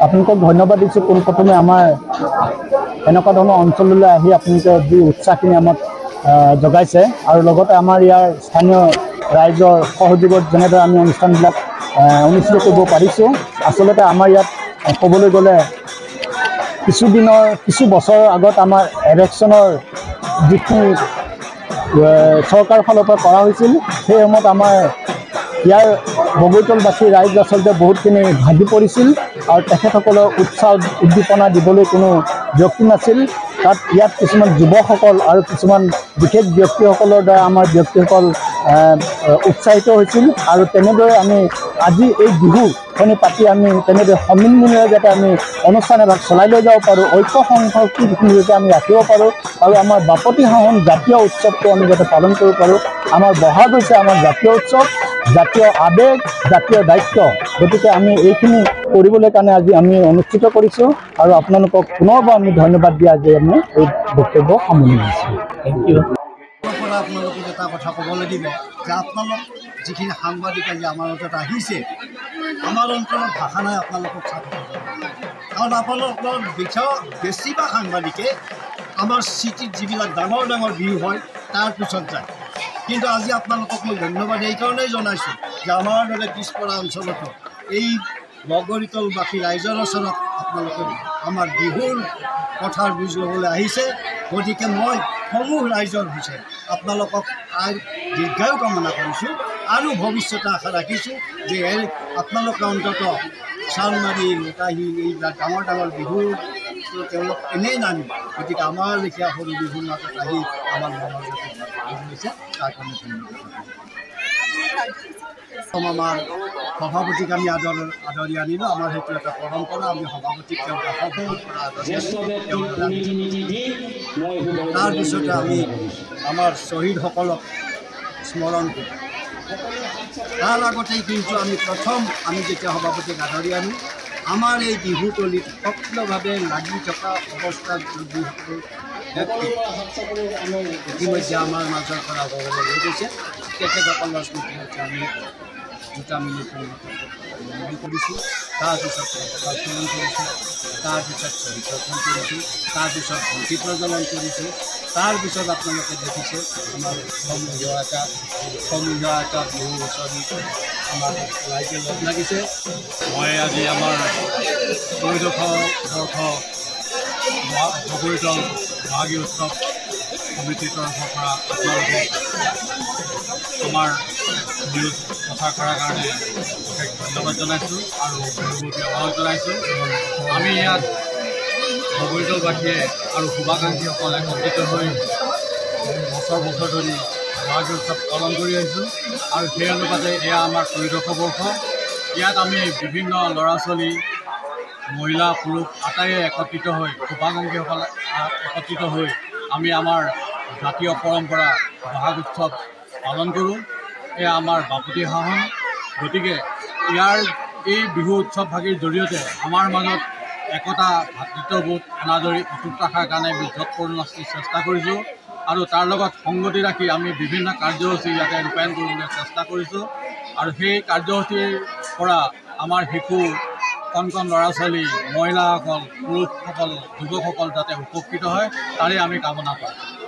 আপোনালোকক ধন্যবাদ দিছোঁ পোনপ্ৰথমে আমাৰ এনেকুৱা ধৰণৰ অঞ্চললৈ আহি আপোনালোকে যি উৎসাহখিনি আমাক জগাইছে আৰু লগতে আমাৰ ইয়াৰ স্থানীয় ৰাইজৰ সহযোগত যেনেদৰে আমি অনুষ্ঠানবিলাক অনুষ্ঠিত কৰিব পাৰিছোঁ। আচলতে আমাৰ ইয়াত ক'বলৈ গ'লে কিছু বছৰৰ আগত আমাৰ ইলেকশ্যনৰ যিখিনি চৰকাৰৰ ফালৰ পৰা কৰা হৈছিল সেই সময়ত আমাৰ ইয়াৰ বগৈতলবাসী ৰাইজ আচলতে বহুতখিনি ভাগি পৰিছিল আৰু তেখেতসকলৰ উৎসাহ উদ্দীপনা দিবলৈ কোনো ব্যক্তি নাছিল। তাত ইয়াত কিছুমান যুৱকসকল আৰু কিছুমান বিশেষ ব্যক্তিসকলৰ দ্বাৰা আমাৰ ব্যক্তিসকল উৎসাহিত হৈছিল আৰু তেনেদৰে আমি আজি এই বিহুখিনি পাতি আমি তেনেদৰে সন্মিলনীৰে যাতে আমি অনুষ্ঠান এভাগ চলাই লৈ যাব পাৰোঁ, ঐক্য সংহতিখিনি যাতে আমি ৰাখিব পাৰোঁ আৰু আমাৰ বাপতিসাহোন জাতীয় উৎসৱটো আমি যাতে পালন কৰিব পাৰোঁ। আমাৰ বহাগ হৈছে আমাৰ জাতীয় উৎসৱ, জাতীয় আবেগ, জাতীয় দায়িত্ব। গতিকে আমি এইখিনি কৰিবলৈ কাৰণে আজি আমি অনুষ্ঠিত কৰিছোঁ আৰু আপোনালোকক পুনৰবাৰ আমি ধন্যবাদ দি আজি আমি এই বক্তব্য সামৰণি মাৰিছোঁ। Thank you. আপোনালোকক এটা কথা ক'ব লাগিব যে আপোনালোক যিখিনি সাংবাদিক আজি আমাৰ অঞ্চলত আহিছে, আমাৰ অঞ্চলত ভাষা নাই আপোনালোকক চাব, কাৰণ আপোনালোকৰ বেছিভাগ সাংবাদিকে আমাৰ চিটিত যিবিলাক ডাঙৰ ডাঙৰ বিহু হয় তাৰপিছত যায়। কিন্তু আজি আপোনালোকক মই ধন্যবাদ এইকাৰণেই জনাইছোঁ যে আমাৰ দৰে পিছপৰা অঞ্চলতো এই বগৰীতলবাসী ৰাইজৰ ওচৰত আপোনালোকে আমাৰ বিহুৰ কথাৰ বুজ ল'বলৈ আহিছে। গতিকে মই সমূহ ৰাইজৰ হৈছে আপোনালোকক দীৰ্ঘায়ু কামনা কৰিছোঁ আৰু ভৱিষ্যতে আশা ৰাখিছোঁ যে আপোনালোকে অন্ততঃ চালমাৰী, লোকাহী এইবিলাক ডাঙৰ ডাঙৰ বিহুৰ তেওঁলোক এনেই নানিব। গতিকে আমাৰ লেখীয়া সৰু বিহুৰ মাজত আহি আমাৰ মনৰ যাতে হৈছে তাৰ কাৰণে ধন্যবাদ। আমাৰ সভাপতিক আমি আদৰি আনিলোঁ। আমাৰ সেইটো এটা পৰম্পৰা, আমি সভাপতিক তেওঁক তাৰপিছতে আমি আমাৰ শ্বহীদসকলক স্মৰণ কৰোঁ। তাৰ আগতেই কিন্তু আমি যেতিয়া সভাপতিক আদৰি আনো, আমাৰ এই বিহুতলীত সক্ৰিয়ভাৱে লাগি থকা অৱস্থাত যিসকল ব্যক্তি ইতিমধ্যে আমাৰ মাজৰ পৰা অৱগত হৈ গৈছে, তেখেতসকলৰ স্মৃতি হৈছে আমি দুটা মিলি কৰিছোঁ। তাৰপিছত প্ৰদান কৰিছোঁ, তাৰপিছত চৰিত্ৰখন কৰিছোঁ, তাৰপিছত ভণ্টি প্ৰজ্বলন কৰিছোঁ, তাৰপিছত আপোনালোকে দেখিছে আমাৰ সমূহীয়া এটা বিহু হুঁচৰি আমাৰ ৰাইজে লগ লাগিছে। মই আজি আমাৰ ত্ৰয়োদশ বগৰীতল বহাগী উৎসৱ সমিতিৰ তৰফৰ পৰা আপোনালোকে আমাৰ নিউজ প্ৰচাৰ কৰাৰ কাৰণে বিশেষ ধন্যবাদ জনাইছোঁ আৰু বহুতে অনুৰোধ জনাইছোঁ। আমি ইয়াত বগৰীতলবাসীয়ে আৰু শুভাকাংক্ষীসকল একত্ৰিত হৈ বছৰ ধৰি বহাগী উৎসৱ পালন কৰি আহিছোঁ আৰু সেই অনুপাতে এয়া আমাৰ ত্ৰয়োদশ বৰ্ষ। ইয়াত আমি বিভিন্ন ল'ৰা ছোৱালী, মহিলা, পুৰুষ আটাইয়ে একত্ৰিত হৈ শুভাকাংক্ষীসকলে একত্ৰিত হৈ আমি আমাৰ জাতীয় পৰম্পৰা বহাগ উৎসৱ পালন কৰোঁ। এয়া আমাৰ বাপতিসাহোন। গতিকে এই বিহু উৎসৱভাগীৰ জৰিয়তে আমাৰ মাজত একতা, ভাতৃত্ববোধ, অনাদৰি অটুট ৰখাৰ কাৰণে আমি যৎপৰোনাস্তি চেষ্টা কৰিছোঁ আৰু তাৰ লগত সংগতি ৰাখি আমি বিভিন্ন কাৰ্যসূচী ইয়াতে ৰূপায়ণ কৰিবলৈ চেষ্টা কৰিছোঁ। আৰু সেই কাৰ্যসূচীৰ পৰা আমাৰ শিশু, কণ ল'ৰা ছোৱালী, মহিলাসকল, পুৰুষসকল, যুৱকসকল যাতে উপকৃত হয় তাৰে আমি কামনা কৰোঁ।